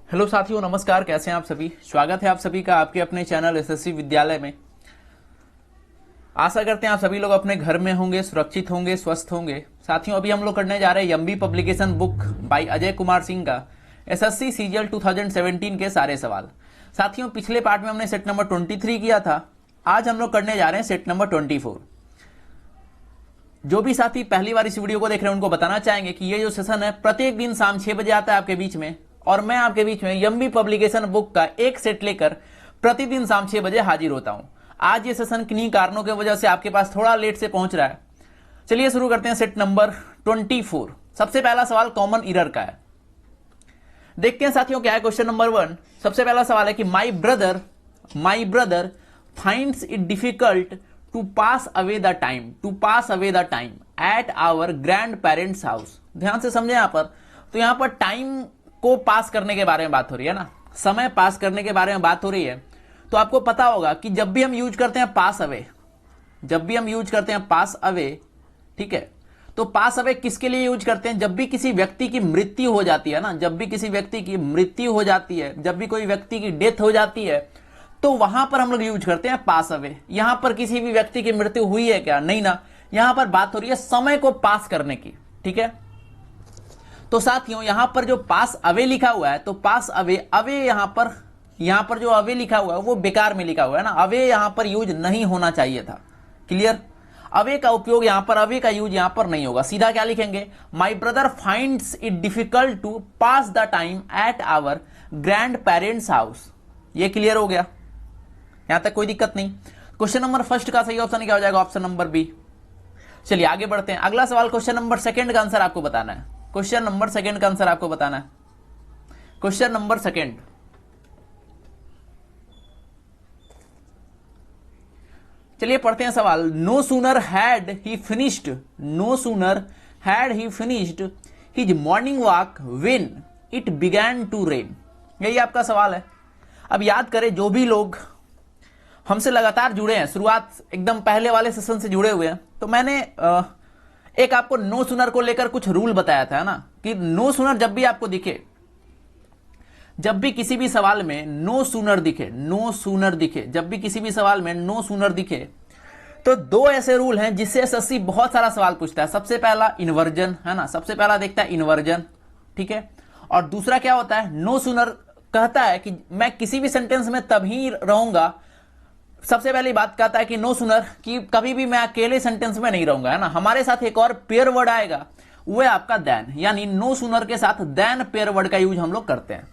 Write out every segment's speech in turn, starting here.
Hello साथियों, नमस्कार। कैसे हैं आप सभी? स्वागत है आप सभी का आपके अपने चैनल एसएससी विद्यालय में। आशा करते हैं आप सभी लोग अपने घर में होंगे, सुरक्षित होंगे, स्वस्थ होंगे। साथियों, अभी हम लोग करने जा रहे हैं यम्बी publication book by Ajay Kumar Singh का एसएससी सीजीएल 2017 के सारे सवाल। साथियों, पिछले पार्ट में हमने सेट नंबर 23 किया था। आज हम लोग करने जा रहे हैं सेट नंबर 24। जो भी साथी पहली बार इस वीडियो को देख रहे हैं उनको बताना चाहेंगे कि ये जो सेशन है प्रत्येक दिन शाम 6 बजे आता है आपके बीच में, और मैं आपके बीच में यम्बी पब्लिकेशन बुक का एक सेट लेकर प्रतिदिन शाम 6 बजे हाजिर होता हूं। आज ये सेशन किन्हीं कारणों की वजह से आपके पास थोड़ा लेट से पहुंच रहा है। चलिए शुरू करते हैं सेट नंबर 24। सबसे पहला सवाल कॉमन इरर का है। देखते हैं साथियों क्या है क्वेश्चन नंबर 1। सबसे पहला सवाल है कि my brother finds it difficult to pass away the time at our grandparents house. ध्यान से समझे यहां पर। तो यहां पर टाइम को पास करने के बारे में बात हो रही है ना, समय पास करने के बारे में बात हो रही है। तो आपको पता होगा कि जब भी हम यूज करते हैं पास अवे, ठीक है, तो पास अवे किसके लिए यूज करते हैं? जब भी किसी व्यक्ति की मृत्यु हो जाती है ना, जब भी कोई व्यक्ति की डेथ हो जाती है, तो वहां पर हम लोग यूज करते हैं पास अवे। यहां पर किसी भी व्यक्ति की मृत्यु हुई है क्या? नहीं ना। यहां पर बात हो रही है समय को पास करने की, ठीक है। तो साथियों, यहां पर जो पास अवे लिखा हुआ है, तो पास अवे यहां पर जो अवे लिखा हुआ है वो बेकार में लिखा हुआ है ना। अवे यहां पर यूज नहीं होना चाहिए था। क्लियर? अवे का उपयोग यहां पर, अवे का यूज यहां पर नहीं होगा। सीधा क्या लिखेंगे? My brother finds it difficult to pass the time at our grandparents house. ये क्लियर हो गया? यहां तक कोई दिक्कत नहीं। क्वेश्चन नंबर फर्स्ट का सही ऑप्शन क्या हो जाएगा? Option number B. चलिए आगे बढ़ते हैं। अगला सवाल क्वेश्चन नंबर सेकंड का आंसर आपको बताना है। क्वेश्चन नंबर सेकंड चलिए पढ़ते हैं सवाल। No sooner had he finished his morning walk when it began to rain. यही आपका सवाल है। अब याद करें, जो भी लोग हमसे लगातार जुड़े हैं, शुरुआत एकदम पहले वाले सेशन से जुड़े हुए हैं, तो मैंने एक आपको नो सूनर को लेकर कुछ रूल बताया था ना, कि नो सूनर जब भी आपको दिखे, जब भी किसी भी सवाल में नो सूनर दिखे, तो दो ऐसे रूल हैं जिससे एसएससी बहुत सारा सवाल पूछता है। सबसे पहला इन्वर्जन है ना, सबसे पहला देखता है इन्वर्जन, ठीक है। और दूसरा क्या होता है? नो सूनर कहता है कि मैं किसी भी सेंटेंस में तभी रहूंगा। सबसे पहली बात कहता है कि नो सूनर, कि कभी भी मैं अकेले सेंटेंस में नहीं रहूंगा, है ना। हमारे साथ एक और पेयर वर्ड आएगा, वो है आपका देन, यानी नो सूनर के साथ देन पेयर वर्ड का यूज हम लोग करते हैं।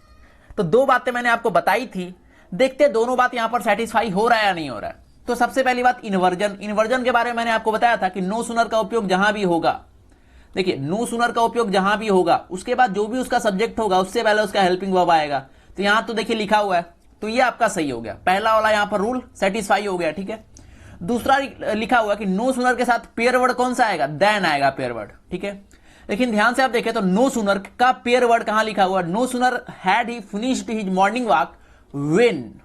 तो दो बातें मैंने आपको बताई थी, देखते दोनों बात यहां पर सेटिस्फाई हो रहा है या नहीं हो रहा है। तो सबसे पहली बात इन्वर्जन के बारे में मैंने आपको बताया था कि नो सूनर का उपयोग जहां भी होगा, देखिए नो सूनर का उपयोग जहां भी होगा, उसके बाद जो भी उसका सब्जेक्ट होगा उससे पहले उसका हेल्पिंग वर्ब आएगा। तो यहां तो देखिए लिखा हुआ है, तो ये आपका सही हो गया। पहला वाला यहां पर रूल सेटिस्फाई हो गया, ठीक है। दूसरा लिखा हुआ कि नो सूनर के साथ पेयर वर्ड कौन सा आएगा? देन आएगा पेयर वर्ड, ठीक है। लेकिन ध्यान से आप देखें तो नो सूनर का पेयर वर्ड कहां लिखा हुआ? No sooner had he finished his morning walk when.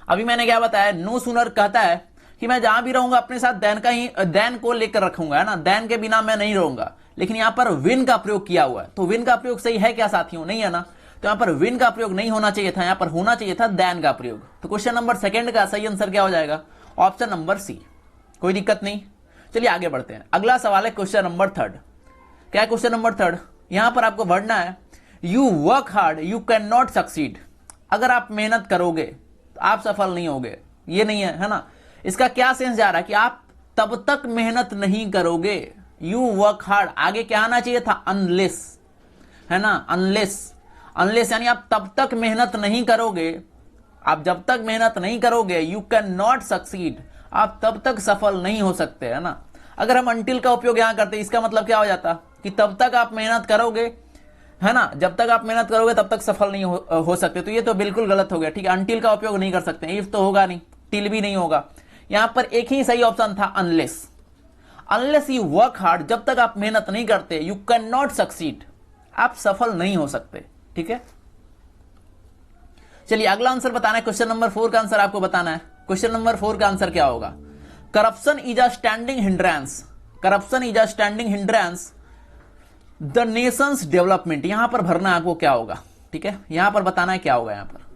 अभी मैंने क्या बताया? नो सूनर कहता है कि मैं जहां भी रहूंगा अपने साथ देन को लेकर रखूंगा, है ना, देन के बिना मैं नहीं रहूंगा। लेकिन यहां पर विन का प्रयोग किया हुआ है, तो विन का प्रयोग सही है क्या साथियों? नहीं है ना। तो यहां पर विन का प्रयोग नहीं होना चाहिए था, यहां पर होना चाहिए था देन का प्रयोग। तो क्वेश्चन नंबर सेकंड का सही आंसर क्या हो जाएगा? Option number C. कोई दिक्कत नहीं। चलिए आगे बढ़ते हैं। अगला सवाल है क्वेश्चन नंबर थर्ड। क्या है क्वेश्चन नंबर थर्ड? यहां पर आपको पढ़ना है you work hard you can not succeed. अगर आप मेहनत करोगे तो आप सफल नहीं होगे, ये नहीं है, है ना। इसका क्या सेंस जा रहा है कि आप तब तक मेहनत नहीं करोगे। यू वर्क हार्ड, आगे क्या आना चाहिए था? अनलेस, है ना, अनलेस यानी आप तब तक मेहनत नहीं करोगे, आप जब तक मेहनत नहीं करोगे, यू कैन नॉट सक्सीड, आप तब तक सफल नहीं हो सकते, है ना। अगर हम अंटिल का उपयोग यहां करते, इसका मतलब क्या हो जाता? कि तब तक आप मेहनत करोगे, है ना, जब तक आप मेहनत करोगे तब तक सफल नहीं हो सकते। तो ये तो बिल्कुल गलत हो गया, ठीक है। अंटिल का उपयोग नहीं कर सकते, इफ तो होगा नहीं, टिल भी नहीं होगा। यहां पर एक ही सही ऑप्शन था, अनलेस यू वर्क हार्ड, जब तक आप मेहनत नहीं करते, यू कैन नॉट सक्सीड, आप सफल नहीं हो सकते, ठीक है। चलिए अगला आंसर बताना है। क्वेश्चन नंबर 4 का आंसर आपको बताना है। क्वेश्चन नंबर 4 का आंसर क्या होगा? Corruption is a standing hindrance the Nations development. यहां पर भरना आपको क्या होगा? ठीक है, यहां पर बताना है क्या होगा। यहां पर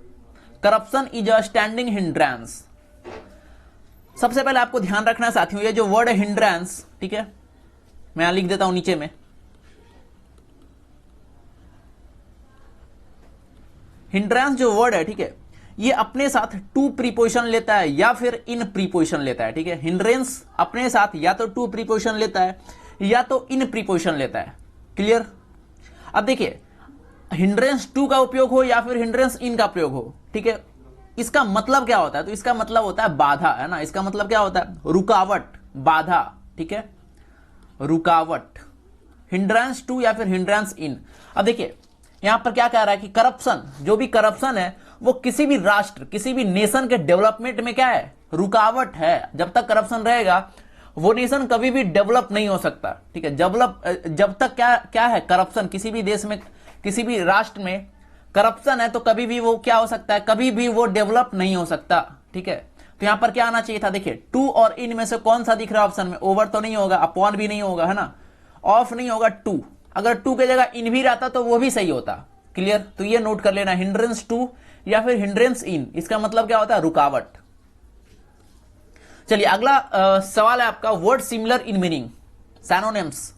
corruption is a standing hindrance. सबसे पहले आपको ध्यान रखना है साथियों, ये जो वर्ड है हिंड्रेंस, ठीक है, मैं यहां लिख देता हूं नीचे में। हिंड्रेंस जो वर्ड है, ठीक है, ये अपने साथ टू प्रीपोजिशन लेता है या फिर इन प्रीपोजिशन लेता है। ठीक है, हिंड्रेंस अपने साथ या तो टू प्रीपोजिशन लेता है या तो इन प्रीपोजिशन लेता है। क्लियर? अब देखिए, हिंड्रेंस टू का उपयोग हो या फिर हिंड्रेंस इन का प्रयोग हो, ठीक है, इसका मतलब क्या होता है? तो इसका मतलब होता है बाधा, है ना। इसका मतलब क्या होता है? रुकावट, बाधा, ठीक है, रुकावट। हिंड्रेंस टू या फिर हिंड्रेंस इन। अब देखिए यहां पर क्या कह रहा है कि करप्शन, जो भी करप्शन है वो किसी भी राष्ट्र, किसी भी नेशन के डेवलपमेंट में क्या है? रुकावट है। जब तक करप्शन रहेगा वो नेशन कभी भी डेवलप नहीं हो सकता। ठीक है, जब तक क्या है करप्शन, किसी भी देश में, किसी भी राष्ट्र में करप्शन है तो कभी भी वो क्या हो सकता है? कभी भी वो डेवलप नहीं हो सकता। ठीक है, तो यहां पर क्या आना चाहिए था? देखिए, टू और इन में से कौन सा दिख रहा है ऑप्शन में? ओवर तो नहीं होगा, अपॉन भी नहीं होगा, है ना, ऑफ नहीं होगा, टू। अगर टू की जगह इन भी रहता तो वो भी सही होता। क्लियर? तो ये नोट कर लेना, हिंड्रेंस टू या फिर हिंड्रेंस इन, इसका मतलब क्या होता है? रुकावट। चलिए अगला सवाल है आपका, word similar in meaning, synonyms,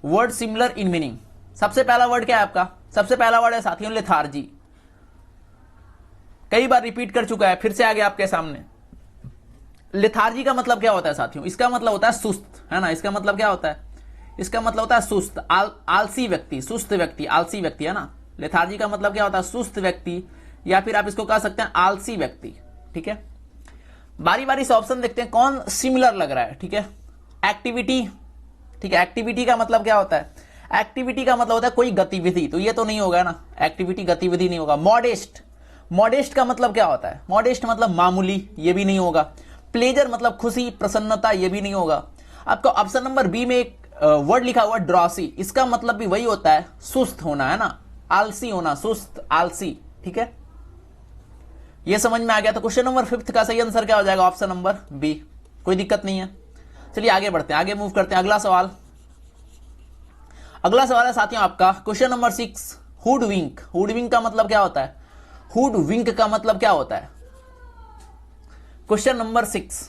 word similar in meaning. सबसे पहला वर्ड क्या है आपका? सबसे पहला वर्ड है साथियों लेथार्जी। कई बार रिपीट कर चुका है, फिर से आ गया आपके सामने। लेथार्जी का मतलब क्या होता है साथियों? इसका मतलब होता है सुस्त, है ना। इसका मतलब क्या होता है? इसका मतलब होता है सुस्त, आलसी व्यक्ति, सुस्त व्यक्ति, आलसी व्यक्ति, है ना। लेथार्जी का मतलब क्या होता है? सुस्त व्यक्ति, या फिर आप इसको कह सकते हैं आलसी व्यक्ति। ठीक है, बारी बारी से ऑप्शन देखते हैं कौन सिमिलर लग रहा है। ठीक है, एक्टिविटी, ठीक है, एक्टिविटी का मतलब क्या होता है? एक्टिविटी का मतलब होता है कोई गतिविधि, तो ये तो नहीं होगा ना, एक्टिविटी गतिविधि नहीं होगा। मॉडेस्ट, मॉडेस्ट का मतलब क्या होता है? मॉडेस्ट मतलब मामूली, ये भी नहीं होगा। प्लेजर मतलब खुशी, प्रसन्नता, ये भी नहीं होगा। आपका ऑप्शन नंबर बी में एक वर्ड लिखा हुआ ड्रॉसी, इसका मतलब भी वही होता है, सुस्त होना, है ना, आलसी होना, सुस्त, आलसी। ठीक है, ये समझ में आ गया। तो क्वेश्चन नंबर 5 का सही आंसर क्या हो जाएगा? ऑप्शन नंबर बी, कोई दिक्कत नहीं है। चलिए आगे बढ़ते हैं, आगे मूव करते हैं। अगला सवाल, अगला सवाल है साथियों आपका क्वेश्चन नंबर 6, हुड विंक। हुड विंक का मतलब क्या होता है? हुड विंक का मतलब क्या होता है? Question number 6।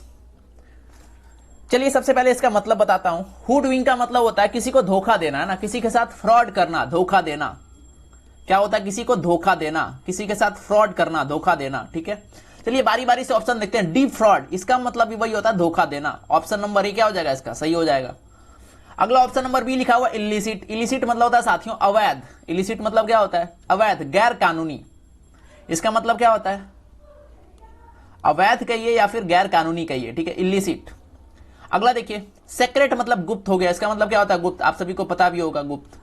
चलिए सबसे पहले इसका मतलब बताता हूं। हुड विंक का मतलब होता है किसी को धोखा देना, है ना, किसी के साथ फ्रॉड करना, धोखा देना। क्या होता है? किसी को धोखा देना, किसी के साथ फ्रॉड करना, धोखा देना। ठीक है, चलिए बारी बारी से ऑप्शन देखते हैं। डीप फ्रॉड, इसका मतलब भी वही होता है, धोखा देना। ऑप्शन नंबर ए क्या हो जाएगा? इसका सही हो जाएगा। अगला ऑप्शन नंबर बी लिखा हुआ इलिसिट। इलिसिट मतलब होता है साथियों अवैध। इलिसिट मतलब क्या होता है? अवैध, गैर कानूनी। इसका मतलब क्या होता है? अवैध कहिए या फिर गैर कानूनी कहिए। ठीक है, इलिसिट। अगला देखिए, सेक्रेट मतलब गुप्त हो गया। इसका मतलब क्या होता है? गुप्त, आप सभी को पता भी होगा, गुप्त।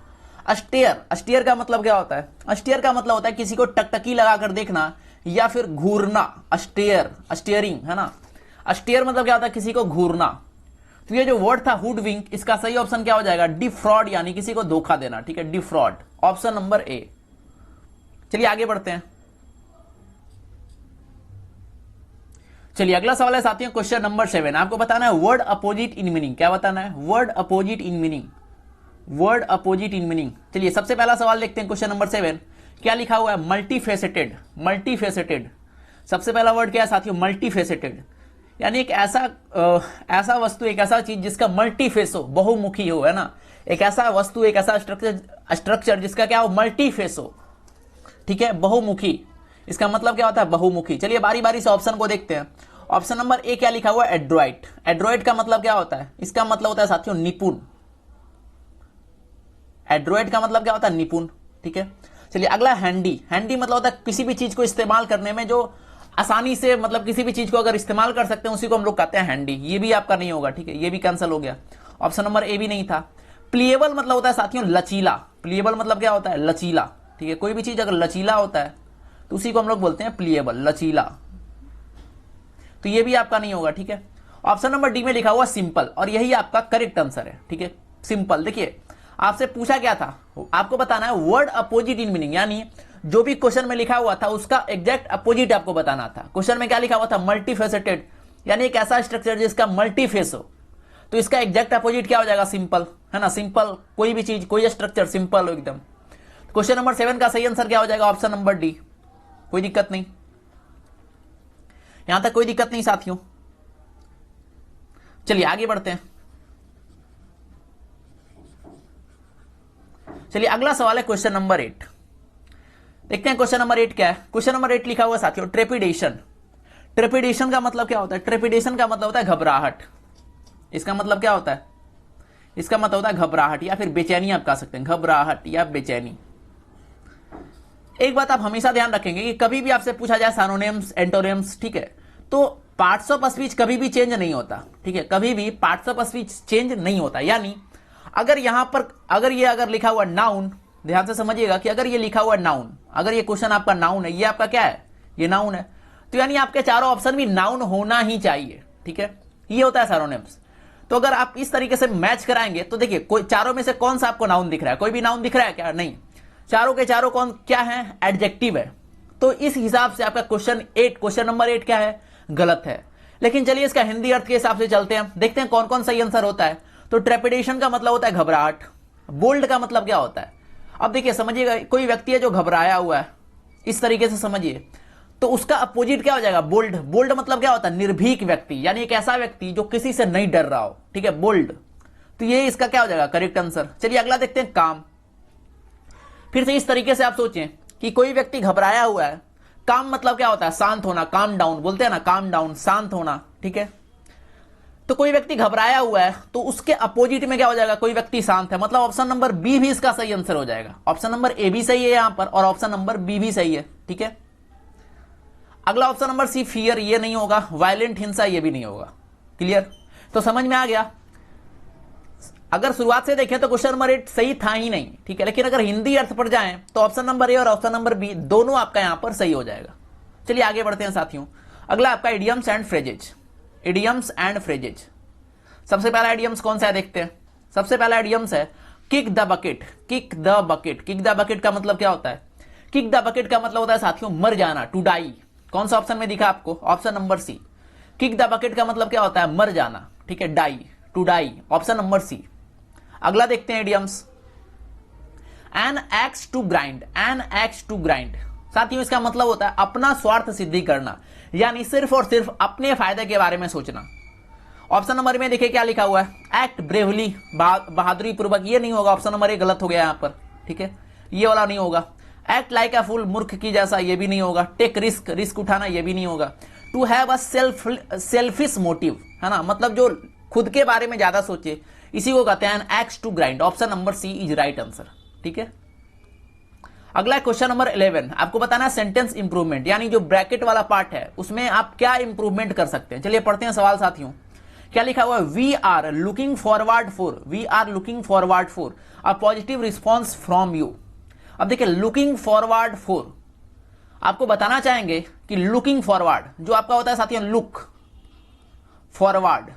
अस्टेयर, अस्टेयर का मतलब क्या होता है? अस्टेयर का मतलब होता है किसी को टकटकी लगाकर देखना या फिर घूरना। अस्टेयर, अस्टेयरिंग, है ना। अस्टेयर मतलब क्या होता है? किसी को घूरना। तो ये जो वर्ड था हुड विंक, इसका सही ऑप्शन क्या हो जाएगा? डिफ्रॉड, यानी किसी को धोखा देना। ठीक है, डिफ्रॉड, ऑप्शन नंबर ए। चलिए आगे बढ़ते हैं। चलिए अगला सवाल है साथियों क्वेश्चन नंबर 7। आपको बताना है वर्ड अपोजिट इन मीनिंग। क्या बताना है? Word opposite in meaning, word opposite in meaning. चलिए सबसे पहला सवाल देखते हैं क्वेश्चन नंबर 7। क्या लिखा हुआ है? Multifaceted, multifaceted. सबसे पहला वर्ड क्या है साथियों? मल्टीफेसेटेड, यानी एक ऐसा वस्तु, एक ऐसा चीज जिसका मल्टीफेस हो, बहुमुखी हो, है ना। एक ऐसा वस्तु, एक ऐसा स्ट्रक्चर जिसका क्या हो? मल्टीफेस हो। ठीक है, बहुमुखी, इसका मतलब क्या होता है? बहुमुखी। चलिए बारी बारी से ऑप्शन को देखते हैं। ऑप्शन नंबर ए क्या लिखा हुआ है? एड्रॉइट। एड्रॉइट का मतलब क्या होता है? इसका मतलब होता है साथियों निपुण। एड्रॉइट का मतलब क्या होता है? निपुण। ठीक है, चलिए अगला हैंडी। हैंडी मतलब होता है किसी भी चीज को इस्तेमाल करने में जो आसानी से, मतलब किसी भी चीज को अगर इस्तेमाल कर सकते हैं उसी को हम लोग कहते हैं हैंडी। ये भी आपका नहीं होगा। ठीक है, ये भी कैंसिल हो गया, ऑप्शन नंबर ए भी नहीं था। प्लीएबल मतलब होता है साथियों लचीला। प्लीएबल मतलब क्या होता है? लचीला। ठीक है, कोई भी चीज अगर लचीला होता है तो उसी को हम लोग बोलते हैं प्लीएबल, लचीला। तो ये भी आपका नहीं होगा। ठीक है, ऑप्शन नंबर डी में लिखा हुआ सिंपल, और यही आपका करेक्ट आंसर है। ठीक है, सिंपल। देखिए आपसे पूछा क्या था? आपको बताना है वर्ड अपोजिट इन मीनिंग, यानी जो भी क्वेश्चन में लिखा हुआ था उसका एग्जैक्ट अपोजिट आपको बताना था। क्वेश्चन में क्या लिखा हुआ था? मल्टीफेसेटेड, यानी एक ऐसा स्ट्रक्चर जिसका मल्टीफेस हो, तो इसका एग्जैक्ट अपोजिट क्या हो जाएगा? सिंपल, है ना। सिंपल, कोई भी चीज, कोई स्ट्रक्चर सिंपल हो एकदम। क्वेश्चन नंबर 7 का सही आंसर क्या हो जाएगा? Option number D. कोई दिक्कत नहीं, यहां तक कोई दिक्कत नहीं साथियों। चलिए आगे बढ़ते हैं। चलिए अगला सवाल है क्वेश्चन नंबर 8। देखते हैं क्वेश्चन नंबर 8 क्या है। क्वेश्चन नंबर 8 लिखा हुआ है साथियों ट्रेपिडेशन। ट्रेपिडेशन का मतलब क्या होता है? ट्रेपिडेशन का मतलब होता है घबराहट। इसका मतलब क्या होता है? इसका मतलब होता है घबराहट या फिर बेचैनी, आप कह सकते हैं घबराहट या बेचैनी। एक बात आप हमेशा ध्यान रखेंगे कि कभी भी आपसे पूछा जाए सिनोनिम्स एंटोनिम्स, ठीक है, तो पार्ट्स ऑफ स्पीच कभी भी चेंज नहीं होता, ठीक है, कभी भी पार्ट्स ऑफ स्पीच चेंज नहीं होता। यानी अगर यहां पर अगर लिखा हुआ नाउन, ध्यान से समझिएगा कि अगर ये लिखा हुआ नाउन, अगर ये क्वेश्चन आपका नाउन है, ये आपका क्या है? ये नाउन है, तो यानी आपके चारों ऑप्शन भी नाउन होना ही चाहिए, ठीक है, ये होता है सिनोनिम्स। तो अगर आप इस तरीके से मैच कराएंगे तो देखिए कोई चारों में से कौन सा आपको नाउन दिख रहा है? कोई भी नाउन दिख रहा है क्या? नहीं, चारों के चारों कौन क्या है? एडजेक्टिव है। तो इस हिसाब से आपका क्वेश्चन नंबर 8 क्या है? गलत है। लेकिन चलिए इसका हिंदी अर्थ के हिसाब से चलते हैं, देखते हैं कौन कौन सही आंसर होता है। तो ट्रेपिडेशन का मतलब होता है घबराहट। बोल्ड का मतलब क्या होता है? अब देखिए समझिएगा, कोई व्यक्ति है जो घबराया हुआ है, इस तरीके से समझिए, तो उसका अपोजिट क्या हो जाएगा? बोल्ड। बोल्ड मतलब क्या होता है? निर्भीक व्यक्ति, यानी एक ऐसा व्यक्ति जो किसी से नहीं डर रहा हो, ठीक है, बोल्ड। तो ये इसका क्या हो जाएगा? Correct answer. चलिए अगला देखते हैं काम। फिर से इस तरीके से आप सोचें कि कोई व्यक्ति घबराया हुआ है, काम मतलब क्या होता है? शांत होना, काम डाउन बोलते हैं ना, काम डाउन, शांत होना, ठीक है। तो कोई व्यक्ति घबराया हुआ है तो उसके अपोजिट में क्या हो जाएगा? कोई व्यक्ति शांत है, मतलब ऑप्शन नंबर बी भी इसका सही आंसर हो जाएगा। ऑप्शन नंबर ए भी सही है यहां पर और ऑप्शन नंबर बी भी सही है, ठीक है। अगला ऑप्शन नंबर सी फियर, ये नहीं होगा। वायलेंट हिंसा, ये भी नहीं होगा। क्लियर? तो समझ में आ गया। अगर शुरुआत से देखें तो क्वेश्चन नंबर 8 सही था ही नहीं, ठीक है, लेकिन अगर हिंदी अर्थ पर जाएं तो ऑप्शन नंबर ए और ऑप्शन नंबर बी दोनों आपका यहां पर सही हो जाएगा। चलिए आगे बढ़ते हैं साथियों। अगला आपका idioms and phrases. Idioms and phrases, सबसे पहला इडियम्स कौन सा है देखते हैं। सबसे पहला इडियम्स है kick the bucket. Kick the bucket, kick the bucket का मतलब क्या होता है? किक द बकेट का मतलब होता है साथियों मर जाना, टू डाई। कौन सा ऑप्शन में दिखा आपको? Option number C. Kick the bucket का मतलब क्या होता है? मर जाना, ठीक है, die, to die, option number C. अगला देखते हैं idioms an axe to grind. An axe to grind साथियों इसका मतलब होता है अपना स्वार्थ सिद्धि करना, यानी सिर्फ और सिर्फ अपने फायदे के बारे में सोचना। ऑप्शन नंबर में देखिए क्या लिखा हुआ है? एक्ट ब्रेवली, बहादुरी पूर्वक, ये नहीं होगा। ऑप्शन नंबर 1 गलत हो गया यहां पर, ठीक है, ये वाला नहीं होगा। एक्ट लाइक अ फूल, मूर्ख की जैसा, ये भी नहीं होगा। टेक रिस्क, रिस्क उठाना, ये भी नहीं होगा। To have a selfish motive, है ना, मतलब जो खुद के बारे में ज्यादा सोचे, इसी को कहते हैं axe to grind. Option number C is right answer, ठीक है। अगला क्वेश्चन नंबर 11, आपको बताना सेंटेंस इंप्रूवमेंट, यानी जो ब्रैकेट वाला पार्ट है उसमें आप क्या इंप्रूवमेंट कर सकते हैं। चलिए पढ़ते हैं सवाल साथियों। क्या लिखा हुआ है? We are looking forward for, we are looking forward for a positive response from you. अब देखिए लुकिंग फॉरवर्ड फॉर, आपको बताना चाहेंगे कि लुकिंग फॉरवर्ड जो आपका होता है साथियों लुक फॉरवर्ड,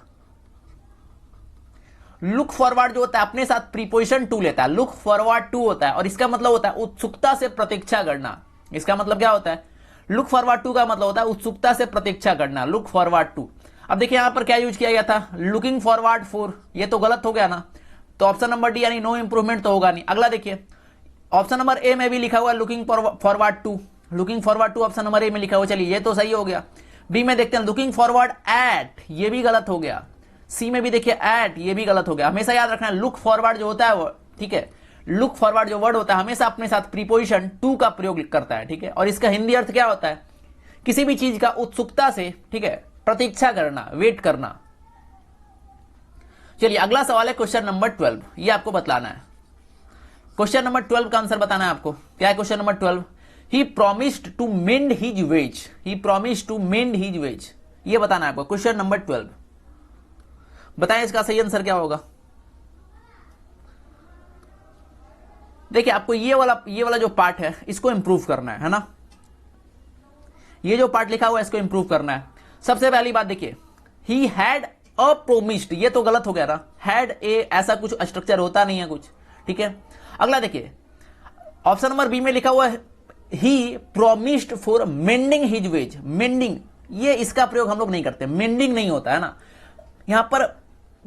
लुक फॉरवर्ड जो होता है अपने साथ प्रीपोजिशन टू लेता है, लुक फॉरवर्ड टू होता है और इसका मतलब होता है उत्सुकता से प्रतीक्षा करना। इसका मतलब क्या होता है? लुक फॉरवर्ड टू का मतलब होता है उत्सुकता से प्रतीक्षा करना, लुक फॉरवर्ड टू। अब देखिए यहां पर क्या यूज किया गया था? लुकिंग फॉरवर्ड फॉर, ये तो गलत हो गया ना, तो ऑप्शन नंबर डी यानी नो इंप्रूवमेंट तो होगा नहीं। अगला देखिए ऑप्शन नंबर ए में भी लिखा हुआ है looking forward to, looking forward to option number A में लिखा हुआ, चलिए ये तो सही हो गया। बी में देखते हैं लुकिंग फॉरवर्ड एट, ये भी गलत हो गया। सी में भी देखिए एट, ये भी गलत हो गया। हमेशा याद रखना लुक फॉरवर्ड जो होता है वो, ठीक है, लुक फॉरवर्ड जो वर्ड होता है हमेशा अपने साथ प्रीपोजिशन टू का प्रयोग करता है, ठीक है, और इसका हिंदी अर्थ क्या होता है? किसी भी चीज का उत्सुकता से, ठीक है, प्रतीक्षा करना, वेट करना। चलिए अगला सवाल है क्वेश्चन नंबर 12, ये आपको बतलाना है। क्वेश्चन नंबर 12 का आंसर बताना है आपको। क्या है question number 12? He promised to mend his ways, he promised to mend his ways, ये बताना है आपको। क्वेश्चन नंबर 12 बताएं इसका सही आंसर क्या होगा। देखिए आपको ये वाला जो पार्ट है इसको इंप्रूव करना है ना, ये जो पार्ट लिखा हुआ है इसको इंप्रूव करना है। सबसे पहली बात देखिए ही हैड अ प्रोमिस्ड, ये तो गलत हो गया ना, हैड ए ऐसा कुछ स्ट्रक्चर होता नहीं है कुछ, ठीक है। अगला देखिए ऑप्शन नंबर बी में लिखा हुआ है he promised for mending his ways. Mending, ये इसका प्रयोग हम लोग नहीं करते, मेंडिंग नहीं होता है ना, यहां पर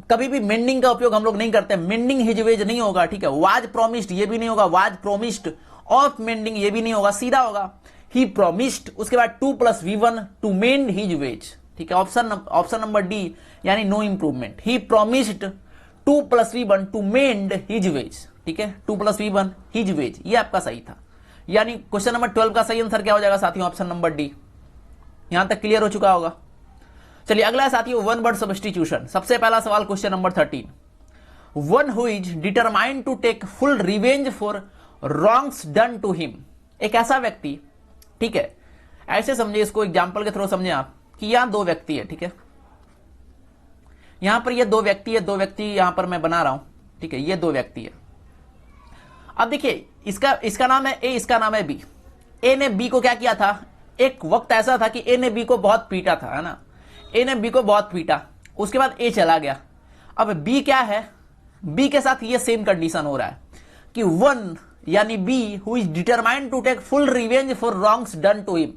कभी भी मेंडिंग का उपयोग हम लोग नहीं करते। मेंडिंग हिज वेज नहीं होगा, ठीक है। वाज प्रोमिस्ड, ये भी नहीं होगा, वाज प्रोमिस्ड ऑफ मेंडिंग ये भी नहीं होगा, सीधा होगा ही प्रोमिस्ड, उसके बाद 2 + V1 to mend his ways, ठीक है। ऑप्शन नंबर डी यानी no improvement, he promised 2 + V1 to mend his ways, ठीक है। 2 + V1 हिज वेज, ये आपका सही था। यानी क्वेश्चन नंबर 12 का सही आंसर क्या हो जाएगा साथियों, ऑप्शन नंबर डी। यहां तक क्लियर हो चुका होगा। चलिए अगला है साथियों वन वर्ड सब्स्टिट्यूशन। सबसे पहला सवाल question number 13, one who is determined to take full revenge for wrongs done to him, एक ऐसा व्यक्ति, ठीक है। ऐसे समझिए इसको, एग्जांपल के थ्रू समझे आप कि यहां दो व्यक्ति है, ठीक है। यहां पर ये दो व्यक्ति है, दो व्यक्ति यहां पर मैं बना रहा हूं, ठीक है। ये दो व्यक्ति है। अब देखिए इसका नाम है ए, इसका नाम है बी। ए ने बी को क्या किया था, एक वक्त ऐसा था कि ए ने बी को बहुत पीटा था, है ना। ए ने बी को बहुत पीटा, उसके बाद ए चला गया। अब बी क्या है, बी के साथ ये सेम कंडीशन हो रहा है कि वन यानी B who is determined to take full revenge for wrongs done to him,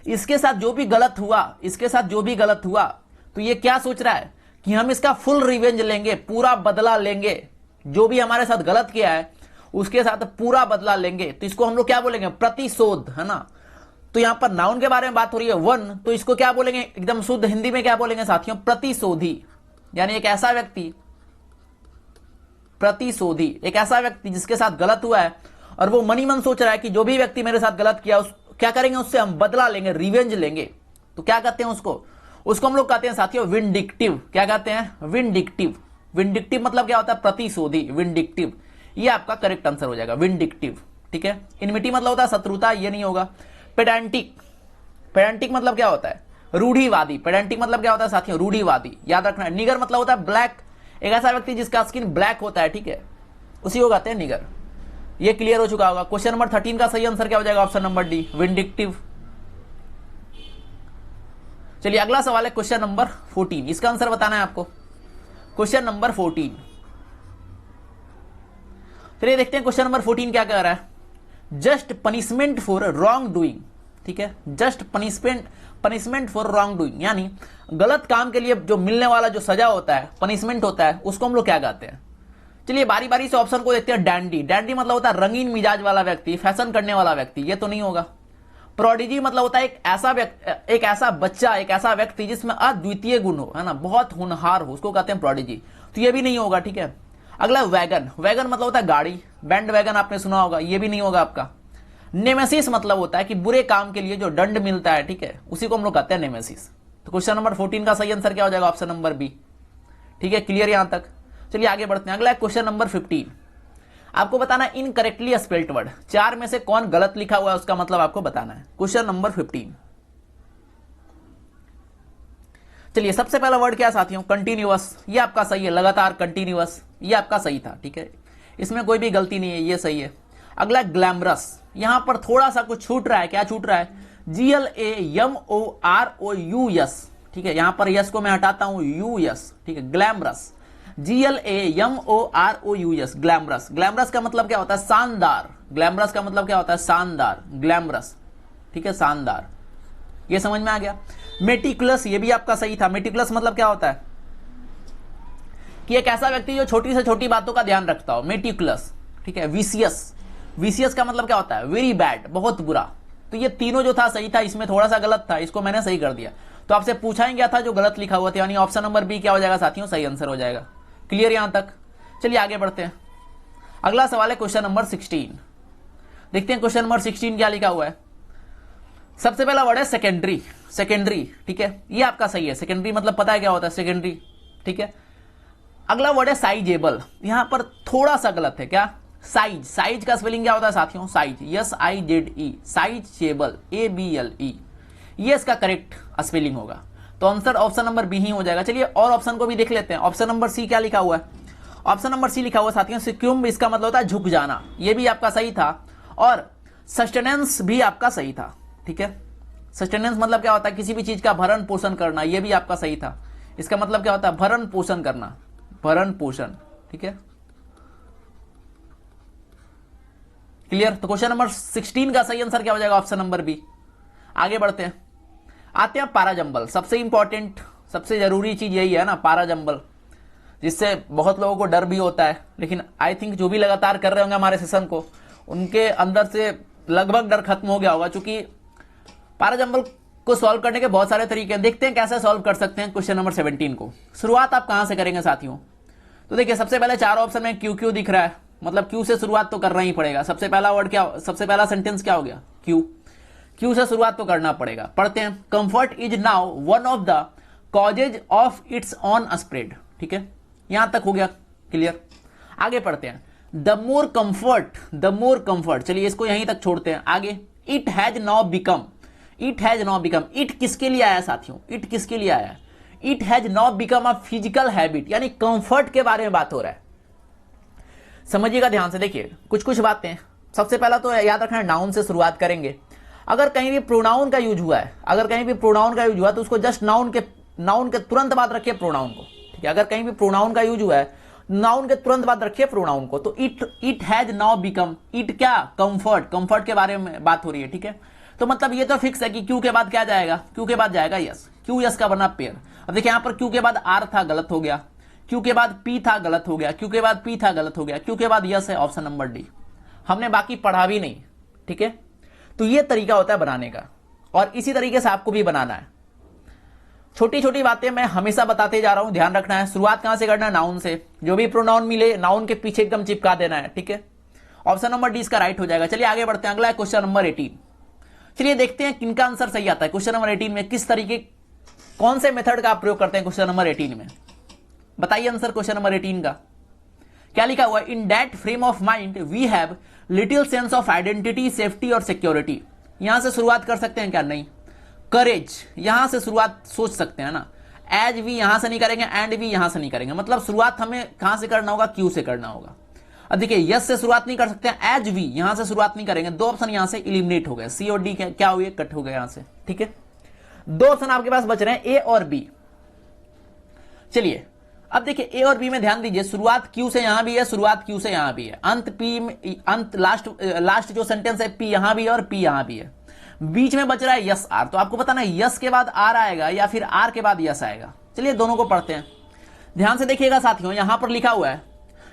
इसके साथ जो भी गलत हुआ, इसके साथ जो भी गलत हुआ, तो ये क्या सोच रहा है कि हम इसका फुल रिवेंज लेंगे, पूरा बदला लेंगे, जो भी हमारे साथ गलत किया है उसके साथ पूरा बदला लेंगे। तो इसको हम लोग क्या बोलेंगे, प्रतिशोध, है ना। तो यहां पर नाउन के बारे में बात हो रही है वन, तो इसको क्या बोलेंगे, एकदम शुद्ध हिंदी में क्या बोलेंगे साथियों, प्रतिशोधी। यानी एक ऐसा व्यक्ति, प्रतिशोधी, एक ऐसा व्यक्ति जिसके साथ गलत हुआ है और वो मनी मन सोच रहा है कि जो भी व्यक्ति मेरे साथ गलत किया क्या करेंगे, उससे हम बदला लेंगे, रिवेंज लेंगे। तो क्या कहते हैं उसको हम लोग कहते हैं साथियों विंडिक्टिव। क्या कहते हैं, विंडिक्टिव। विंडिक्टिव मतलब क्या होता है, प्रतिशोधी, विंडिक्टिव। ये आपका करेक्ट आंसर हो जाएगा, विंडिक्टिव, ठीक है। इनमिटी मतलब होता है शत्रुता, ये नहीं होगा। पेडेंटिक, पेडेंटिक मतलब क्या होता है, रूढ़िवादी। पेडेंटिक मतलब क्या होता है साथियों, रूढ़िवादी, याद रखना है। निगर मतलब होता है ब्लैक, एक ऐसा व्यक्ति जिसका स्किन ब्लैक होता है, ठीक है, उसी को कहते हैं निगर। ये क्लियर हो चुका होगा। क्वेश्चन नंबर 13 का सही आंसर क्या हो जाएगा, ऑप्शन नंबर डी, विंडिक्टिव। चलिए अगला सवाल है क्वेश्चन नंबर 14, इसका आंसर बताना है आपको। क्वेश्चन नंबर 14, चलिए देखते हैं क्वेश्चन नंबर 14 क्या कह रहा है। Just punishment for wrong doing, ठीक है। Just punishment for wrong doing यानी गलत काम के लिए जो मिलने वाला जो सजा होता है, पनिशमेंट होता है, उसको हम लोग क्या कहते हैं। चलिए बारी बारी से ऑप्शन को देखते हैं। डैंडी, डैंडी मतलब होता है रंगीन मिजाज वाला व्यक्ति, फैशन करने वाला व्यक्ति, ये तो नहीं होगा। प्रोडिजी मतलब होता है एक ऐसा बच्चा, एक ऐसा व्यक्ति जिसमें अद्वितीय गुण हो, है ना, बहुत होनहार हो, उसको कहते हैं प्रोडिजी। तो ये भी नहीं होगा, ठीक है। अगला वैगन, वैगन मतलब होता है गाड़ी, बैंड वैगन आपने सुना होगा, ये भी नहीं होगा आपका। नेमेसिस मतलब होता है कि बुरे काम के लिए जो दंड मिलता है, ठीक है, उसी को हम लोग कहते हैं नेमेसिस। तो क्वेश्चन नंबर 14 का सही आंसर क्या हो जाएगा, ऑप्शन नंबर बी, ठीक है। क्लियर यहां तक। चलिए आगे बढ़ते हैं। अगला है क्वेश्चन नंबर 15, आपको बताना है इनकरेक्टली स्पेल्ड वर्ड, चार में से कौन गलत लिखा हुआ है उसका मतलब आपको बताना है। क्वेश्चन नंबर 15, चलिए सबसे पहला वर्ड क्या है साथियों, कंटिन्यूअस, ये आपका सही है, लगातार, कंटिन्यूअस, ये आपका सही था, ठीक है, इसमें कोई भी गलती नहीं है, ये सही है। अगला ग्लैमरस, यहां पर थोड़ा सा कुछ छूट रहा है, क्या छूट रहा है, GLAMOROUS, ठीक है, यहां पर यस को मैं हटाता हूं, यूएस, ठीक है, ग्लैमरस, GLAMOROUS, ग्लैमरस। ग्लैमरस का मतलब क्या होता है, शानदार। ग्लैमरस का मतलब क्या होता है, शानदार, ग्लैमरस, ठीक है, शानदार, ये समझ में आ गया। मेटिकुलस, ये भी आपका सही था। मेटिकुलस मतलब क्या होता है कि एक ऐसा व्यक्ति जो छोटी से छोटी बातों का ध्यान रखता हो, मेटिकुलस, ठीक है। विशियस, विशियस का मतलब क्या होता है, वेरी बैड, बहुत बुरा। तो ये तीनों जो था सही था, इसमें थोड़ा सा गलत था, इसको मैंने सही कर दिया। तो आपसे पूछा ही गया था जो गलत लिखा हुआ था, यानी ऑप्शन नंबर बी क्या हो जाएगा साथियों, सही आंसर हो जाएगा। क्लियर यहां तक। चलिए आगे बढ़ते हैं। अगला सवाल है क्वेश्चन नंबर 16, देखते हैं क्वेश्चन नंबर 16 क्या लिखा हुआ है। सबसे पहला वर्ड है सेकेंडरी, सेकेंडरी, ठीक है, ये आपका सही है। सेकेंडरी मतलब पता है क्या होता है, सेकेंडरी, ठीक है। अगला वर्ड है साइजेबल, यहां पर थोड़ा सा गलत है, क्या, साइज, साइज का स्पेलिंग क्या होता है साथियों, साइज, SIZE, साइजेबल, ABLE, ये इसका करेक्ट स्पेलिंग होगा। तो आंसर ऑप्शन नंबर बी ही हो जाएगा। चलिए और ऑप्शन को भी देख लेते हैं। ऑप्शन नंबर सी क्या लिखा हुआ है, ऑप्शन नंबर सी लिखा हुआ साथियों सिक्युम, इसका मतलब होता है झुक जाना, ये भी आपका सही था। और सस्टेनेंस भी आपका सही था, ठीक है। सस्टेनेंस मतलब क्या होता है, किसी भी चीज का भरण पोषण करना, ये भी आपका सही था। इसका मतलब क्या होता है, भरण पोषण करना, भरण पोषण, ठीक है। क्लियर। तो क्वेश्चन नंबर 16 का सही आंसर क्या हो जाएगा, ऑप्शन नंबर बी। आगे बढ़ते हैं, आते हैं पाराजंबल। सबसे इंपॉर्टेंट, सबसे जरूरी चीज यही है ना, पाराजंबल, जिससे बहुत लोगों को डर भी होता है, लेकिन आई थिंक जो भी लगातार कर रहे होंगे हमारे सेशन को, उनके अंदर से लगभग डर खत्म हो गया होगा, क्योंकि पैराजंबल को सॉल्व करने के बहुत सारे तरीके हैं। देखते हैं कैसे सॉल्व कर सकते हैं क्वेश्चन नंबर 17 को। शुरुआत आप कहां से करेंगे साथियों? तो देखिए सबसे पहले चार ऑप्शन में क्यू क्यू दिख रहा है, मतलब क्यू से शुरुआत तो करना ही पड़ेगा। सबसे पहला वर्ड क्या, सबसे पहला सेंटेंस क्या हो गया? क्यू। क्यू से शुरुआत तो करना पड़ेगा। पढ़ते हैं। Comfort is now one of the causes of its on spread. ठीक है, यहां तक हो गया क्लियर। आगे पढ़ते हैं। द मोर कंफर्ट, चलिए इसको यहीं तक छोड़ते हैं। आगे, it has now become, it किसके लिए आया साथियों? इट किसके लिए आया? It has now become a physical habit, यानी कंफर्ट के बारे में बात हो रहा है। समझिएगा ध्यान से, देखिए कुछ कुछ बातें। सबसे पहला तो याद रखना, नाउन से शुरुआत करेंगे। अगर कहीं भी प्रोनाउन का यूज हुआ है, तो उसको जस्ट नाउन के तुरंत बाद रखिए प्रोनाउन को। ठीक है, अगर कहीं भी प्रोनाउन का यूज हुआ है, नाउन के तुरंत बाद रखिए प्रोनाउन को। तो it has now become, it क्या? कंफर्ट के बारे में बात हो रही है। ठीक है, तो मतलब ये तो फिक्स है कि क्यू के बाद क्या जाएगा? क्यू के बाद जाएगा यस। क्यू यस का बना पेयर। अब देखिए यहां पर क्यू के बाद आर था, गलत हो गया। क्यू के बाद पी था, गलत हो गया। क्यू के बाद पी था, गलत हो गया। क्यू के बाद यस है, ऑप्शन नंबर डी। हमने बाकी पढ़ा भी नहीं। ठीक है, तो ये तरीका होता है बनाने का, और इसी तरीके से आपको भी बनाना है। छोटी छोटी बातें मैं हमेशा बताते जा रहा हूं, ध्यान रखना है। शुरुआत कहां से करना है? नाउन से। जो भी प्रोनाउन मिले नाउन के पीछे एकदम चिपका देना है। ठीक है, ऑप्शन नंबर डी इसका राइट हो जाएगा। चलिए आगे बढ़ते हैं। अगला है क्वेश्चन नंबर 18। चलिए देखते हैं किनका आंसर सही आता है। क्वेश्चन नंबर 18 में किस तरीके, कौन से मेथड का आप प्रयोग करते हैं क्वेश्चन नंबर 18 में? बताइए आंसर क्वेश्चन नंबर 18 का क्या लिखा हुआ है? In that frame of mind we have little sense of identity, safety और सिक्योरिटी। यहां से शुरुआत कर सकते हैं क्या? नहीं। करेज, यहां से शुरुआत सोच सकते हैं ना। एज वी यहां से नहीं करेंगे, एंड वी यहां से नहीं करेंगे, मतलब शुरुआत हमें कहां से करना होगा? क्यू से करना होगा। अब देखिए यस से शुरुआत नहीं कर सकते हैं, एज वी यहां से शुरुआत नहीं करेंगे। दो ऑप्शन यहां से इलिमिनेट हो गए, सी और डी क्या हुए? कट हो गए यहां से। ठीक है, दो ऑप्शन आपके पास बच रहे हैं, ए और बी। चलिए अब देखिए ए और बी में ध्यान दीजिए, शुरुआत क्यू से यहां भी है, शुरुआत क्यू से यहां भी है, अंत पी में, अंत लास्ट जो सेंटेंस है पी यहां भी है और पी यहां भी है। बीच में बच रहा है यस आर। तो आपको पता ना यस के बाद आर आएगा या फिर आर के बाद यस आएगा। चलिए दोनों को पढ़ते हैं, ध्यान से देखिएगा साथियों। यहां पर लिखा हुआ है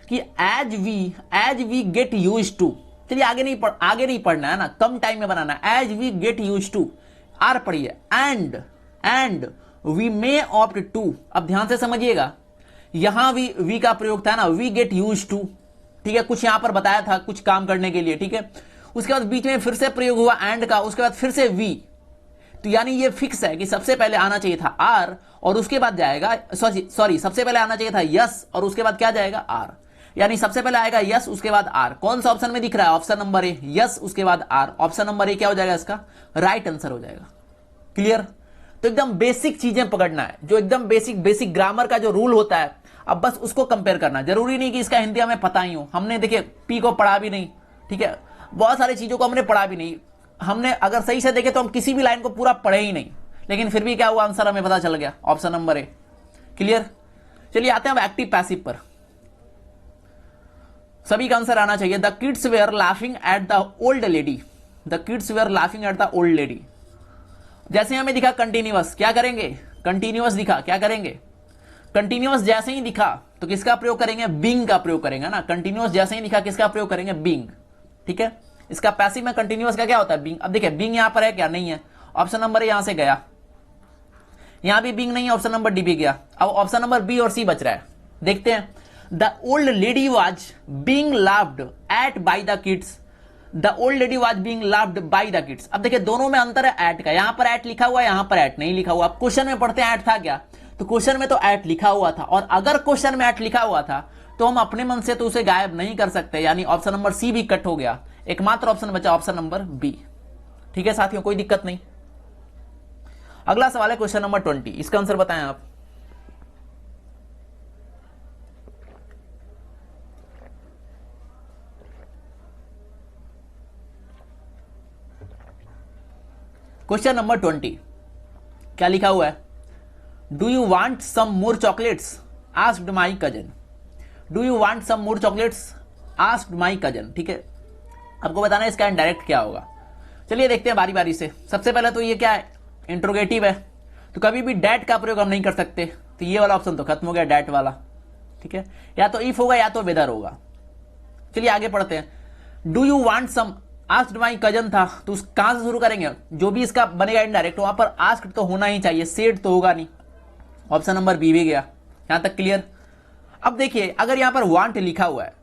कि as we get used to. चलिए आगे नहीं पढ़ना है ना, कम टाइम में बनाना है। As we get used to, आर पढ़िए। And we may opt to. अब ध्यान से समझिएगा, यहां वी का प्रयोग था ना, वी गेट यूज्ड टू। ठीक है, कुछ यहां पर बताया था कुछ काम करने के लिए। ठीक है, उसके बाद बीच में फिर से प्रयोग हुआ एंड का, उसके बाद फिर से वी। तो यानी ये फिक्स है कि सबसे पहले आना चाहिए था आर और उसके बाद जाएगा, सॉरी सबसे पहले आना चाहिए था यस और उसके बाद क्या जाएगा? आर। यानी सबसे पहले आएगा यस उसके बाद आर। कौन सा ऑप्शन में दिख रहा है? ऑप्शन नंबर ए, यस उसके बाद आर। ऑप्शन नंबर ए क्या हो जाएगा? इसका राइट आंसर हो जाएगा। क्लियर? तो एकदम बेसिक चीजें पकड़ना है, जो एकदम बेसिक ग्रामर का जो रूल होता है, अब बस उसको कंपेयर करना। जरूरी नहीं कि इसका हिंदी हमें पता ही हो। हमने देखिए पी को पढ़ा भी नहीं, ठीक है, बहुत सारी चीजों को हमने पढ़ा भी नहीं। हमने अगर सही से देखे तो हम किसी भी लाइन को पूरा पढ़े ही नहीं, लेकिन फिर भी क्या हुआ? आंसर हमें पता चल गया, ऑप्शन नंबर ए। क्लियर? चलिए आते हैं अब एक्टिव पैसिव पर। सभी का आंसर आना चाहिए। The kids where laughing at the old lady. The kids where laughing at the old lady. जैसे हमें दिखा कंटिन्यूअस, क्या करेंगे? कंटिन्यूअस दिखा, क्या करेंगे? कंटिन्यूअस जैसे ही दिखा तो किसका प्रयोग करेंगे? बीइंग का प्रयोग करेंगे ना। कंटिन्यूअस जैसे ही दिखा किसका प्रयोग करेंगे? बीइंग। ठीक है, इसका पैसिव में कंटिन्यूअस का क्या होता है? बीइंग। अब देखिए बीइंग यहां पर है क्या? नहीं है। ऑप्शन नंबर यहां से गया, यहां भी बीइंग नहीं है, ऑप्शन नंबर डी भी गया। अब ऑप्शन नंबर बी और सी बच रहा है, देखते हैं। The old lady was being laughed eight by the kids. The old lady was being laughed by the kids. अब देखिए दोनों में अंतर है एट का, यहां पर एट लिखा हुआ है, यहां पर एट नहीं लिखा हुआ। अब क्वेश्चन में पढ़ते हैं एट था क्या? तो क्वेश्चन में तो एट लिखा हुआ था, और अगर क्वेश्चन में एट लिखा हुआ था तो हम अपने मन से तो उसे गायब नहीं कर सकते, यानी ऑप्शन नंबर सी भी कट हो गया। एकमात्र ऑप्शन बचा ऑप्शन नंबर बी। ठीक है साथियों, कोई दिक्कत नहीं। अगला सवाल है क्वेश्चन नंबर 20, इसका आंसर बताएं आप। क्वेश्चन नंबर 20 क्या लिखा हुआ है? Do you want some more chocolates asked my cousin. Do you want some more chocolates asked my cousin. ठीक है, आपको बताना है इसका इनडायरेक्ट क्या होगा। चलिए देखते हैं बारी बारी से। सबसे पहले तो ये क्या है? इंट्रोगेटिव है, तो कभी भी डैट का प्रयोग हम नहीं कर सकते, तो ये वाला ऑप्शन तो खत्म हो गया, डैट वाला। ठीक है, या तो इफ होगा या तो वेदर होगा। चलिए आगे पढ़ते हैं। Do you want some, asked my cousin था, तो कहां से शुरू करेंगे, जो भी इसका बनेगा इनडायरेक्ट वहां पर आस्क्ड तो होना ही चाहिए, सेड तो होगा नहीं। ऑप्शन नंबर बी भी गया। यहां तक क्लियर। अब देखिए अगर यहां पर वांट लिखा हुआ है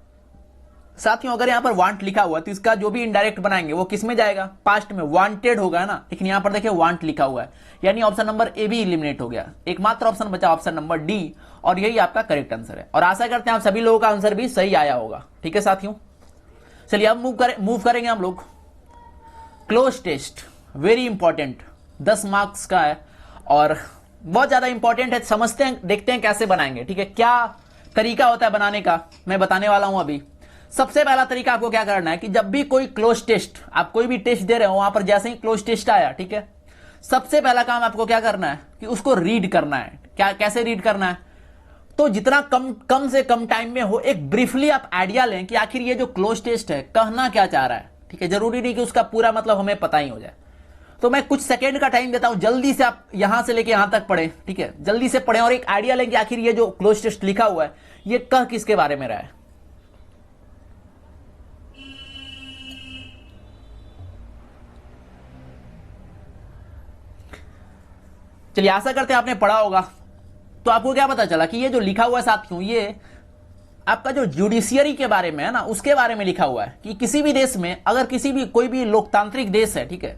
साथियों, अगर यहां पर वांट लिखा हुआ है तो इसका जो भी इनडायरेक्ट बनाएंगे वो किस में जाएगा, पास्ट में, वांटेड होगा ना, लेकिन यहां पर देखिए वांट लिखा हुआ है, यानी ऑप्शन नंबर ए भी इलिमिनेट हो गया। एकमात्र ऑप्शन बचा ऑप्शन नंबर डी, और यही आपका करेक्ट आंसर है। और आशा करते हैं आप सभी लोगों का आंसर भी सही आया होगा। ठीक है साथियों, चलिए अब मूव करेंगे हम लोग। Close test very important, 10 marks का है और बहुत ज्यादा इंपॉर्टेंट है। समझते हैं, देखते हैं कैसे बनाएंगे। ठीक है, क्या तरीका होता है बनाने का, मैं बताने वाला हूं अभी। सबसे पहला तरीका आपको क्या करना है कि जब भी कोई क्लोज टेस्ट, आप कोई भी टेस्ट दे रहे हो, वहां पर जैसे ही क्लोज टेस्ट आया, ठीक है, सबसे पहला काम आपको क्या करना है कि उसको रीड करना है। क्या, कैसे रीड करना है, तो जितना कम से कम टाइम में हो, एक ब्रीफली आप आइडिया लें कि आखिर ये जो क्लोज टेस्ट है कहना क्या चाह रहा है। ठीक है, जरूरी नहीं कि उसका पूरा मतलब हमें पता ही हो जाए। तो मैं कुछ सेकंड का टाइम देता हूं, जल्दी से आप यहां से लेके यहां तक पढ़ें। ठीक है, जल्दी से पढ़ें और एक आइडिया लें कि आखिर ये जो क्लोज टेस्ट लिखा हुआ है ये कह किसके बारे में रहा है। चलिए, आशा करते हैं आपने पढ़ा होगा। तो आपको क्या पता चला कि ये जो लिखा हुआ है साथियों, ये आपका जो जुडिशियरी के बारे में है ना, उसके बारे में लिखा हुआ है कि किसी भी देश में, अगर किसी भी कोई भी लोकतांत्रिक देश है, ठीक है,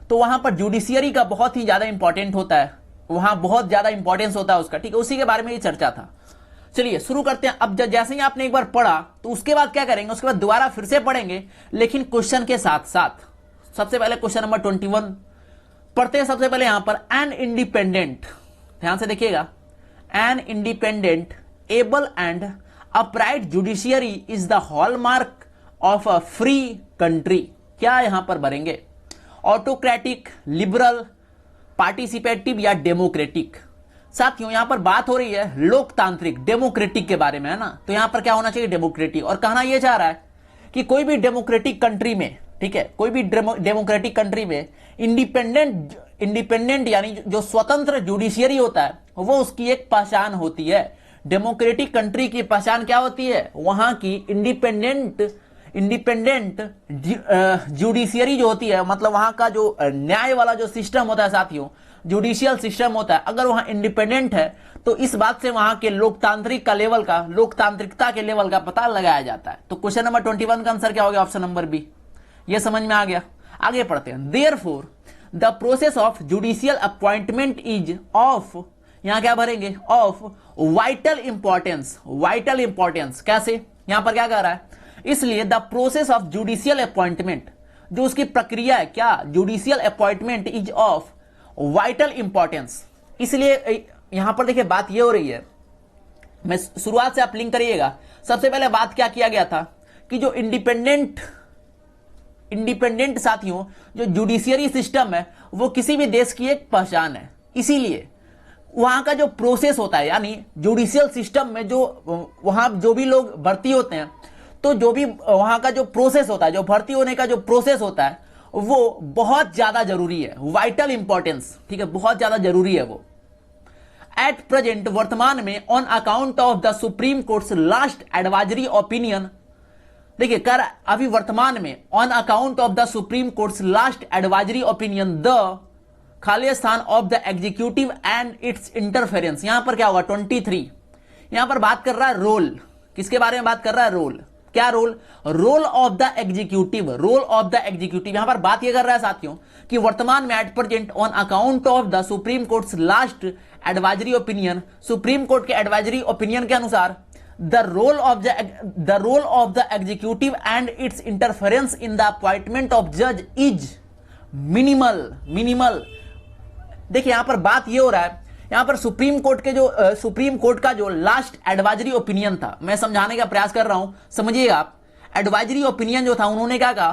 तो वहां पर जुडिशियरी का बहुत ही ज्यादा इंपॉर्टेंट होता है, वहां बहुत ज्यादा इंपॉर्टेंस होता है उसका। ठीक है, उसी के बारे में ये चर्चा था। चलिए शुरू करते हैं। अब जैसे ही आपने एक बार पढ़ा तो उसके बाद क्या करेंगे, उसके बाद दोबारा फिर से पढ़ेंगे, लेकिन क्वेश्चन के साथ साथ। सबसे पहले क्वेश्चन नंबर 21 पढ़ते हैं। सबसे पहले यहां पर एन इंडिपेंडेंट, ध्यान से देखिएगा, an independent, able and upright judiciary is the hallmark of a free country. क्या यहां पर भरेंगे, ऑटोक्रेटिक, लिबरल, पार्टिसिपेटिव या डेमोक्रेटिक। साथियों यहां पर बात हो रही है लोकतांत्रिक, डेमोक्रेटिक के बारे में, है ना, तो यहां पर क्या होना चाहिए, डेमोक्रेटिक। और कहना यह चाह रहा है कि कोई भी डेमोक्रेटिक कंट्री में, ठीक है, कोई भी डेमोक्रेटिक कंट्री में इंडिपेंडेंट यानी जो स्वतंत्र जुडिशियरी होता है वो उसकी एक पहचान होती है। डेमोक्रेटिक कंट्री की पहचान क्या होती है, वहां की इंडिपेंडेंट जुडिशियरी जो होती है, मतलब वहां का जो न्याय वाला जो सिस्टम होता है साथियों, जुडिशियल सिस्टम होता है, अगर वहां इंडिपेंडेंट है तो इस बात से वहां के लोकतांत्रिकता के लेवल का पता लगाया जाता है। तो क्वेश्चन नंबर 21 का आंसर क्या हो गया, ऑप्शन नंबर बी। ये समझ में आ गया। आगे पढ़ते हैं। Therefore the process of judicial appointment is of, यहां क्या भरेंगे, of vital importance. Vital importance कैसे, यहां पर क्या कह रहा है, इसलिए the process of judicial appointment, जो उसकी प्रक्रिया है, क्या, judicial appointment is of vital importance. इसलिए यहां पर देखिए बात यह हो रही है, मैं शुरुआत से आप लिंक करिएगा। सबसे पहले बात क्या किया गया था कि जो इंडिपेंडेंट साथियों, जो जुडिशियरी सिस्टम है वो किसी भी देश की एक पहचान है। इसीलिए वहां का जो प्रोसेस होता है, यानी जुडिशियल सिस्टम में जो वहां जो भी लोग भर्ती होते हैं, तो जो भी वहां का जो प्रोसेस होता है, जो भर्ती होने का जो प्रोसेस होता है वो बहुत ज्यादा जरूरी है, वाइटल इंपॉर्टेंस। ठीक है, बहुत ज्यादा जरूरी है वो। एट प्रेजेंट, वर्तमान में, on account of the supreme courts last advisory opinion, देखिए कर अभी वर्तमान में, on account of the supreme courts last advisory opinion, the खाली स्थान of the executive and its interference. यहां पर क्या होगा, 23। यहां पर बात कर रहा है रोल, किसके बारे में बात कर रहा है, रोल। क्या role, role of the executive, role of the executive. यहां पर बात यह कर रहा है साथियों कि वर्तमान में, at present, on account of the supreme courts last advisory opinion, supreme court के एडवाइजरी ओपिनियन के अनुसार the role of the executive and its interference in the appointment of judge is minimal। देखिए यहां पर बात ये हो रहा है, यहां पर सुप्रीम कोर्ट का जो लास्ट एडवाइजरी ओपिनियन था, मैं समझाने का प्रयास कर रहा हूं, समझिएगा आप। एडवाइजरी ओपिनियन जो था, उन्होंने क्या कहा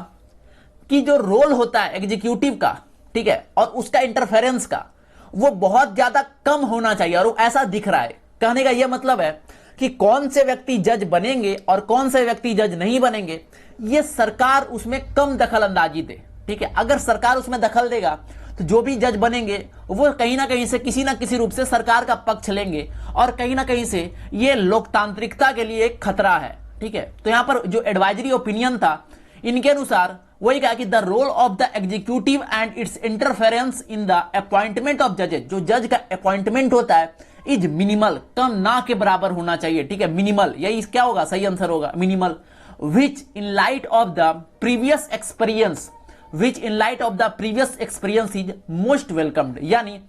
कि जो रोल होता है एग्जीक्यूटिव का, ठीक है, और उसका इंटरफेरेंस का, वो बहुत ज्यादा कम होना चाहिए, और वो ऐसा दिख रहा है। कहने का यह मतलब है कि कौन से व्यक्ति जज बनेंगे और कौन से व्यक्ति जज नहीं बनेंगे, ये सरकार उसमें कम दखल अंदाजी दे। ठीक है, अगर सरकार उसमें दखल देगा तो जो भी जज बनेंगे वो कहीं ना कहीं से, किसी ना किसी रूप से सरकार का पक्ष लेंगे, और कहीं ना कहीं से ये लोकतांत्रिकता के लिए एक खतरा है। ठीक है, तो यहां पर जो एडवाइजरी ओपिनियन था, इनके अनुसार वही कहा कि the role of the executive and its interference in the appointment of जजेस, जो जज का अपॉइंटमेंट होता है, इज मिनिमल, कम ना के बराबर होना चाहिए, ठीक है, मिनिमल, यही क्या होगा, सही आंसर होगा minimal, which in light of the previous experience, which in light of the previous experience is most welcomed. यानी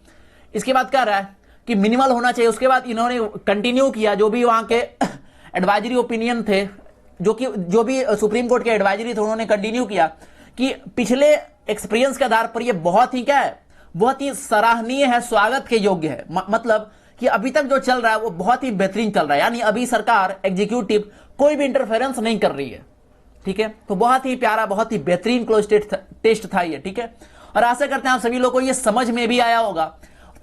इसके बाद क्या रहा है कि मिनिमल होना चाहिए। उसके बाद इन्होंने कंटिन्यू किया, जो भी वहां के एडवाइजरी ओपिनियन थे, जो भी सुप्रीम कोर्ट के एडवाइजरी थे, उन्होंने कंटिन्यू किया कि पिछले एक्सपीरियंस के आधार पर ये बहुत ही क्या है, बहुत ही सराहनीय है, स्वागत के योग्य है। मतलब कि अभी तक जो चल रहा है वो बहुत ही बेहतरीन चल रहा है, यानी अभी सरकार एग्जीक्यूटिव कोई भी इंटरफेरेंस नहीं कर रही है, ठीक है। तो बहुत ही प्यारा, बहुत ही बेहतरीन क्लोज टेस्ट था ये, ठीक है। और आशा करते हैं आप सभी लोगों को ये समझ में भी आया होगा,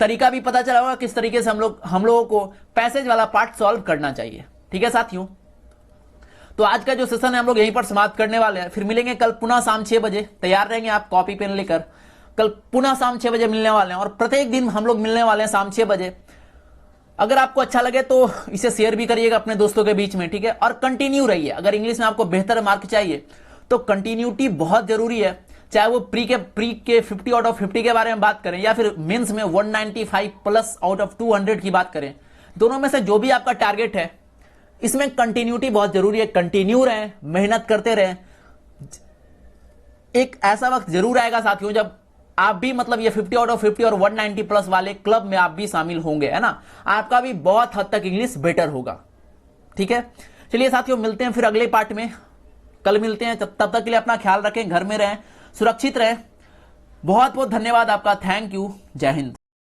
तरीका भी पता चला होगा किस तरीके से हम लोगों को पैसेज वाला पार्ट सॉल्व करना चाहिए, ठीक है साथियों। तो आज का जो सेशन है हम लोग यहीं पर समाप्त करने वाले हैं। फिर मिलेंगे कल पुनः शाम 6 बजे। तैयार रहेंगे आप कॉपी पेन लेकर, कल पुनः शाम 6 बजे मिलने वाले हैं, और प्रत्येक दिन हम लोग मिलने वाले हैं शाम 6 बजे। अगर आपको अच्छा लगे तो इसे शेयर भी करिएगा अपने दोस्तों के बीच में, ठीक है। और कंटिन्यू रहिए, अगर इंग्लिश में आपको बेहतर मार्क चाहिए तो कंटिन्यूटी बहुत जरूरी है, चाहे वो प्री के 50 आउट ऑफ 50 के बारे में बात करें या फिर मेंस में 195 प्लस आउट ऑफ 200 की बात करें, दोनों में से जो भी आपका टारगेट है, इसमें कंटिन्यूटी बहुत जरूरी है। कंटिन्यू रहें, मेहनत करते रहें। एक ऐसा वक्त जरूर आएगा साथियों जब आप भी मतलब ये 50 आउट ऑफ 50 और 190 प्लस वाले क्लब में आप भी शामिल होंगे, है ना। आपका भी बहुत हद तक इंग्लिश बेटर होगा, ठीक है। चलिए साथियों, मिलते हैं फिर अगले पार्ट में, कल मिलते हैं। तब तक के लिए अपना ख्याल रखें, घर में रहें, सुरक्षित रहें। बहुत बहुत धन्यवाद आपका, थैंक यू, जय हिंद।